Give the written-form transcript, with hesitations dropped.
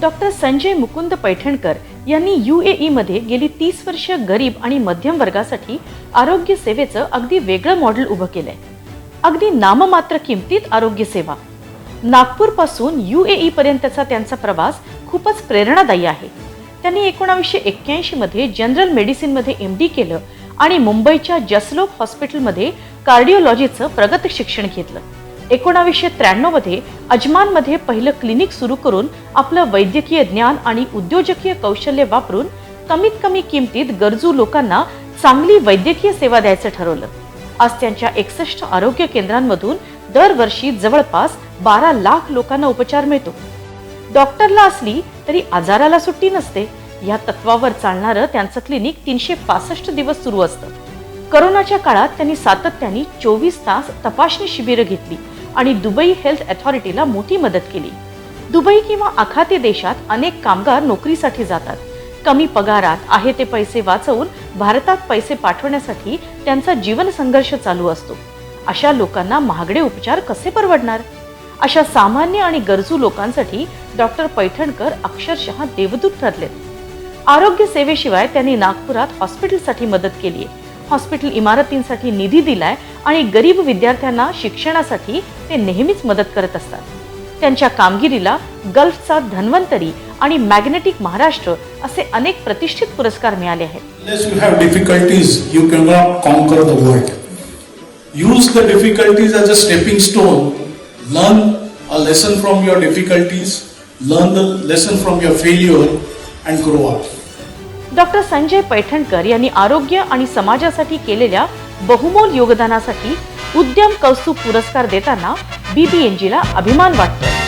Doctor Sanjay Mukund Paithankar यांनी UAE मध्ये गेली 30 वर्ष गरीब आणि मध्यम वर्गासाठी आरोग्य सेवेचं अगदी वेगळं मॉडेल उभं केलंय. अगदी नाममात्र किमतीत आरोग्य सेवा. नागपूर पासून UAE पर्यंतचा त्यांचा प्रवास खूपच प्रेरणादायी आहे. त्यांनी 1981 मध्ये जनरल मेडिसिन मध्ये MD केलं आणि मुंबईच्या जसलोक हॉस्पिटलमध्ये कार्डिओलॉजीचं प्रगत शिक्षण घेतलं. 1993 मध्ये अजमान मध्ये पहिलं क्लिनिक सुरू करून आपलं वैद्यकीय ज्ञान आणि उद्योजकीय कौशल्य वापरून कमीत कमी किमतीत गरजू लोकांना चांगली वैद्यकीय सेवा द्यायचं ठरवलं. आज त्यांच्या 61 आरोग्य केंद्रांमधून दरवर्षी जवळपास 12 लाख लोकांना उपचार मिळतो. डॉक्टरला असली तरी आजाराला सुट्टी नसते या तत्वावर चालणारं त्यांचं क्लिनिक 365 दिवस सुरू असतं. कोरोनाच्या काळात त्यांनी सातत्याने 24 तास तपासणी शिबिरं घेतली आणि दुबई हेल्थ अथॉरिटीला मोठी मदत केली. दुबई किंवा आखाती देशात अनेक कामगार नोकरीसाठी जातात. कमी पगारात आहे ते पैसे वाचवून भारतात पैसे पाठवण्यासाठी त्यांचा जीवन संघर्ष चालू असतो. अशा लोकांना महागडे उपचार कसे परवडणार? अशा सामान्य आणि गरजू लोकांसाठी डॉक्टर पैठणकर अक्षरशः देवदूत ठरलेत. आरोग्य सेवेशिवाय त्यांनी नागपुरात हॉस्पिटलसाठी मदत केली आहे. हॉस्पिटल इमारतींसाठी निधी दिलाय आणि गरीब विद्यार्थ्यांना शिक्षणासाठी ते नेहमीच मदत करत असतात. त्यांच्या कामगिरीला गल्फचा धन्वंतरी आणि मॅग्नेटिक महाराष्ट्र असे अनेक प्रतिष्ठित पुरस्कार मिळाले आहेत. Unless you have difficulties, you cannot conquer the world. Use the difficulties as a stepping stone. Learn a lesson from your difficulties, learn the lesson from your failure and grow up. Doctor Sanjay Paithankar यांनी आरोग्य आणि समाजासाठी केलेल्या बहुमोल योगदानासाठी उद्यम कौस्तुभ पुरस्कार देताना BBNG ला अभिमान वाटतो.